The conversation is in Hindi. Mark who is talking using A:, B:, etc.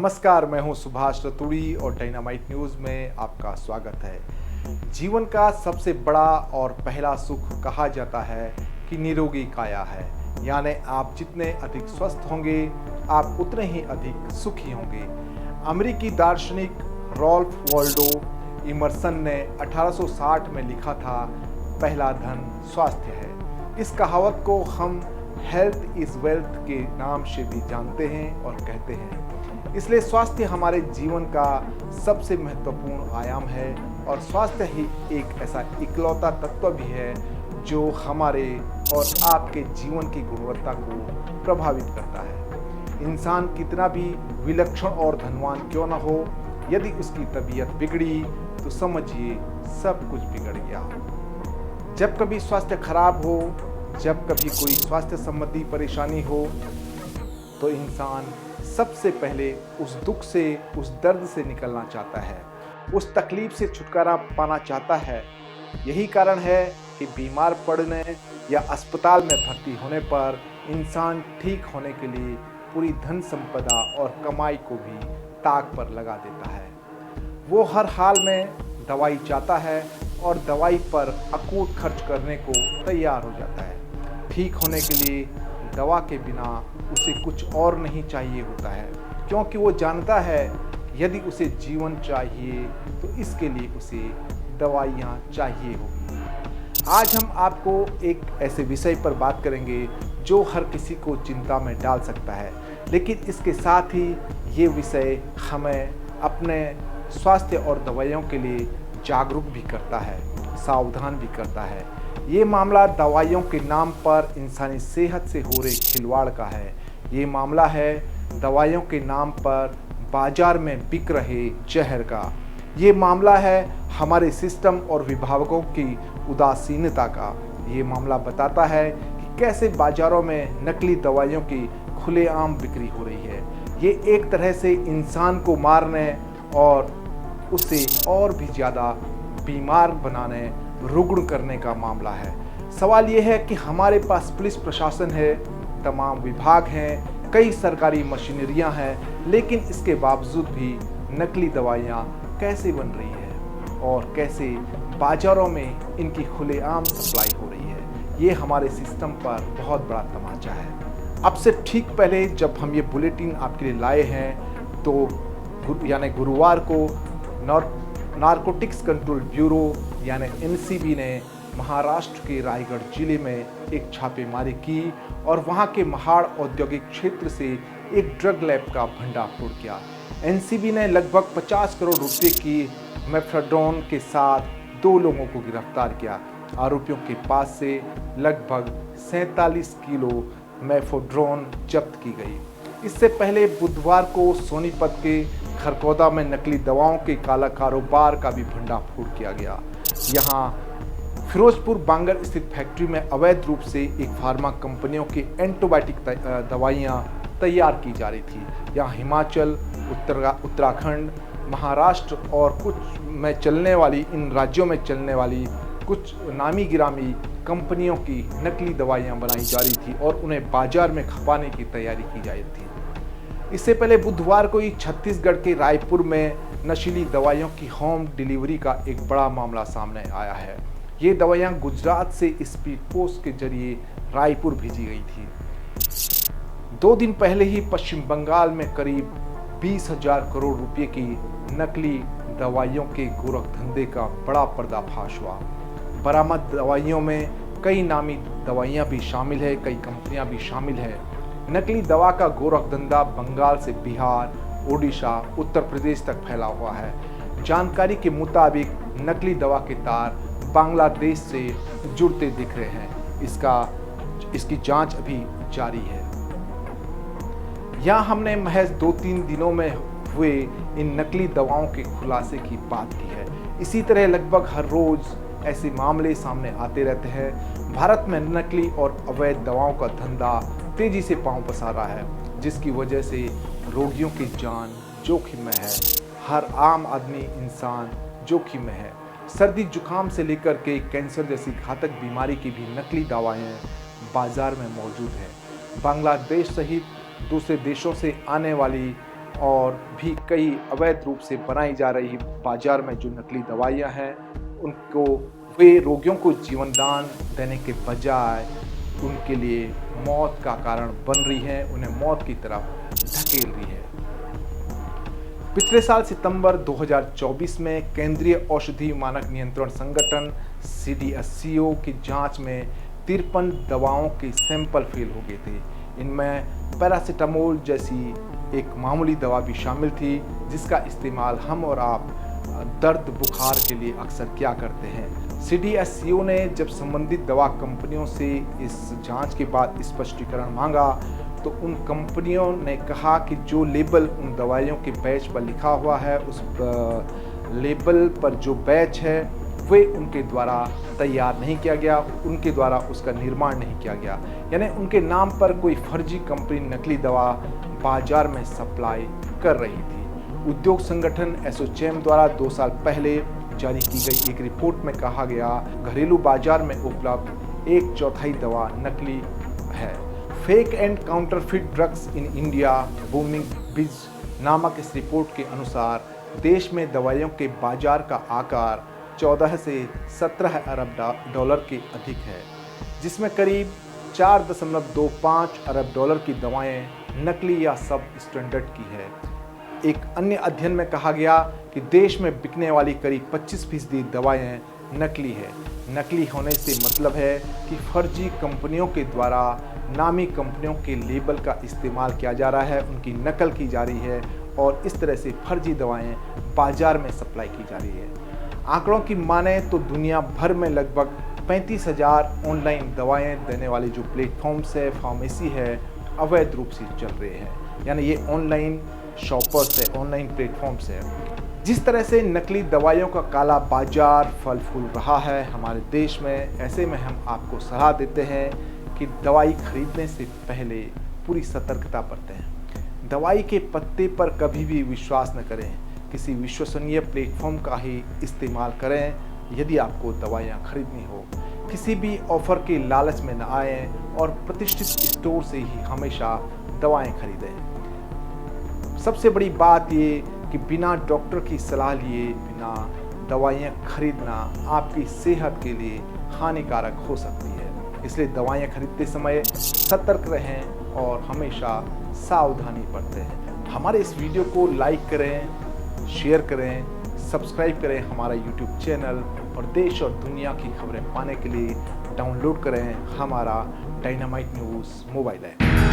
A: नमस्कार, मैं हूं सुभाष रतूड़ी और डायनामाइट न्यूज़ में आपका स्वागत है। जीवन का सबसे बड़ा और पहला सुख कहा जाता है कि निरोगी काया है, यानी आप जितने अधिक स्वस्थ होंगे आप उतने ही अधिक सुखी होंगे। अमेरिकी दार्शनिक रॉल्फ वॉल्डो इमर्सन ने 1860 में लिखा था, पहला धन स्वास्थ्य है। इस कहावत को हम हेल्थ इज़ वेल्थ के नाम से भी जानते हैं और कहते हैं। इसलिए स्वास्थ्य हमारे जीवन का सबसे महत्वपूर्ण आयाम है और स्वास्थ्य ही एक ऐसा इकलौता तत्व भी है जो हमारे और आपके जीवन की गुणवत्ता को प्रभावित करता है। इंसान कितना भी विलक्षण और धनवान क्यों न हो, यदि उसकी तबीयत बिगड़ी तो समझिए सब कुछ बिगड़ गया। जब कभी स्वास्थ्य खराब हो, जब कभी कोई स्वास्थ्य संबंधी परेशानी हो, तो इंसान सबसे पहले उस दुख से, उस दर्द से निकलना चाहता है, उस तकलीफ से छुटकारा पाना चाहता है। यही कारण है कि बीमार पड़ने या अस्पताल में भर्ती होने पर इंसान ठीक होने के लिए पूरी धन संपदा और कमाई को भी ताक पर लगा देता है। वो हर हाल में दवाई चाहता है और दवाई पर अकूत खर्च करने को तैयार हो जाता है। ठीक होने के लिए दवा के बिना उसे कुछ और नहीं चाहिए होता है, क्योंकि वो जानता है यदि उसे जीवन चाहिए तो इसके लिए उसे दवाइयाँ चाहिए होगी। आज हम आपको एक ऐसे विषय पर बात करेंगे जो हर किसी को चिंता में डाल सकता है, लेकिन इसके साथ ही ये विषय हमें अपने स्वास्थ्य और दवाइयों के लिए जागरूक भी करता है, सावधान भी करता है। ये मामला दवाइयों के नाम पर इंसानी सेहत से हो रहे खिलवाड़ का है। ये मामला है दवाइयों के नाम पर बाजार में बिक रहे जहर का। ये मामला है हमारे सिस्टम और विभागों की उदासीनता का। ये मामला बताता है कि कैसे बाजारों में नकली दवाइयों की खुलेआम बिक्री हो रही है। ये एक तरह से इंसान को मारने और उसे और भी ज़्यादा बीमार बनाने, रुग्ण करने का मामला है। सवाल ये है कि हमारे पास पुलिस प्रशासन है, तमाम विभाग हैं, कई सरकारी मशीनरियां हैं, लेकिन इसके बावजूद भी नकली दवाइयां कैसे बन रही है और कैसे बाज़ारों में इनकी खुलेआम सप्लाई हो रही है। ये हमारे सिस्टम पर बहुत बड़ा तमाचा है। अब से ठीक पहले जब हम ये बुलेटिन आपके लिए लाए हैं तो यानी गुरुवार को नारकोटिक्स कंट्रोल ब्यूरो यानी एनसीबी ने महाराष्ट्र के रायगढ़ जिले में एक छापेमारी की और वहां के महाड़ औद्योगिक क्षेत्र से एक ड्रग लैब का भंडाफोड़ किया। एनसीबी ने लगभग 50 करोड़ रुपए की मेफ्राडोन के साथ 2 लोगों को गिरफ्तार किया। आरोपियों के पास से लगभग 47 किलो मेफ्राडोन जब्त की गई। इससे पहले बुधवार को सोनीपत के खरकौदा में नकली दवाओं के काला कारोबार का भी भंडाफोड़ किया गया। यहाँ फिरोजपुर बांगर स्थित फैक्ट्री में अवैध रूप से एक फार्मा कंपनियों की एंटीबायोटिक दवाइयाँ तैयार की जा रही थी। यहाँ हिमाचल, उत्तराखंड, महाराष्ट्र और कुछ में चलने वाली इन राज्यों में चलने वाली कुछ नामी गिरामी कंपनियों की नकली दवाइयाँ बनाई जा रही थी और उन्हें बाजार में खपाने की तैयारी की जा रही थी। इससे पहले बुधवार को ही छत्तीसगढ़ के रायपुर में नशीली दवाइयों की होम डिलीवरी का एक बड़ा मामला सामने आया है। ये दवाइयाँ गुजरात से स्पीड पोस्ट के जरिए रायपुर भेजी गई थी। 2 दिन पहले ही पश्चिम बंगाल में करीब 20,000 करोड़ रुपए की नकली दवाइयों के गोरख धंधे का बड़ा पर्दाफाश हुआ। बरामद दवाइयों में कई नामी दवाइयाँ भी शामिल है, कई कंपनियाँ भी शामिल है। नकली दवा का गोरख धंधा बंगाल से बिहार, ओडिशा, उत्तर प्रदेश तक फैला हुआ है। जानकारी के मुताबिक नकली दवा के तार बांग्लादेश से जुड़ते दिख रहे हैं। इसकी जांच अभी जारी है। यहाँ हमने महज 2-3 दिनों में हुए इन नकली दवाओं के खुलासे की बात की है। इसी तरह लगभग हर रोज ऐसे मामले सामने आते रहते हैं। भारत में नकली और अवैध दवाओं का धंधा तेजी से पांव पसार रहा है, जिसकी वजह से रोगियों की जान जोखिम में है। हर आम आदमी इंसान जोखिम में है। सर्दी जुकाम से लेकर के कैंसर जैसी घातक बीमारी की भी नकली दवाएं बाजार में मौजूद हैं। बांग्लादेश सहित दूसरे देशों से आने वाली और भी कई अवैध रूप से बनाई जा रही बाजार में जो नकली दवाइयाँ हैं उनको वे रोगियों को जीवन दान देने के बजाय उनके लिए मौत का कारण बन रही हैं, उन्हें मौत की तरफ धकेल रही है। पिछले साल सितंबर 2024 में केंद्रीय औषधि मानक नियंत्रण संगठन CDSCO की जांच में 53 दवाओं के सैंपल फेल हो गए थे। इनमें पैरासीटामोल जैसी एक मामूली दवा भी शामिल थी, जिसका इस्तेमाल हम और आप दर्द बुखार के लिए अक्सर क्या करते हैं। CDSCO ने जब संबंधित दवा कंपनियों से इस जांच के बाद स्पष्टीकरण मांगा तो उन कंपनियों ने कहा कि जो लेबल उन दवाइयों के बैच पर लिखा हुआ है, उस लेबल पर जो बैच है वे उनके द्वारा तैयार नहीं किया गया, उनके द्वारा उसका निर्माण नहीं किया गया। यानी उनके नाम पर कोई फर्जी कंपनी नकली दवा बाजार में सप्लाई कर रही थी। उद्योग संगठन एसोचैम द्वारा 2 साल पहले जारी की गई एक रिपोर्ट में कहा गया, घरेलू बाजार में उपलब्ध 1/4 दवा नकली है। Fake and counterfeit drugs in India booming बिज नामक इस रिपोर्ट के अनुसार देश में दवाइयों के बाजार का आकार 14 से 17 अरब डॉलर के अधिक है, जिसमें करीब 4.25 अरब डॉलर की दवाएं नकली या सब स्टैंडर्ड की है। एक अन्य अध्ययन में कहा गया कि देश में बिकने वाली करीब 25% दवाएं नकली है। नकली होने से मतलब है कि फर्जी कंपनियों के द्वारा नामी कंपनियों के लेबल का इस्तेमाल किया जा रहा है, उनकी नकल की जा रही है और इस तरह से फर्जी दवाएं बाजार में सप्लाई की जा रही है। आंकड़ों की माने तो दुनिया भर में लगभग 35,000 ऑनलाइन दवाएं देने वाले जो प्लेटफॉर्म्स है, फार्मेसी है, अवैध रूप से चल रहे हैं। यानी ये ऑनलाइन शॉपर्स है, ऑनलाइन प्लेटफॉर्म्स है। जिस तरह से नकली दवाइयों का काला बाजार फल फूल रहा है हमारे देश में, ऐसे में हम आपको सलाह देते हैं कि दवाई खरीदने से पहले पूरी सतर्कता बरतें। दवाई के पत्ते पर कभी भी विश्वास न करें, किसी विश्वसनीय प्लेटफॉर्म का ही इस्तेमाल करें यदि आपको दवाइयाँ खरीदनी हो। किसी भी ऑफर के लालच में न आएँ और प्रतिष्ठित स्टोर से ही हमेशा दवाएं खरीदें। सबसे बड़ी बात ये कि बिना डॉक्टर की सलाह लिए बिना दवाइयाँ खरीदना आपकी सेहत के लिए हानिकारक हो सकती है। इसलिए दवाइयाँ खरीदते समय सतर्क रहें और हमेशा सावधानी बरतें। हमारे इस वीडियो को लाइक करें, शेयर करें, सब्सक्राइब करें हमारा YouTube चैनल और देश और दुनिया की खबरें पाने के लिए डाउनलोड करें हमारा डायनामाइट न्यूज़ मोबाइल ऐप।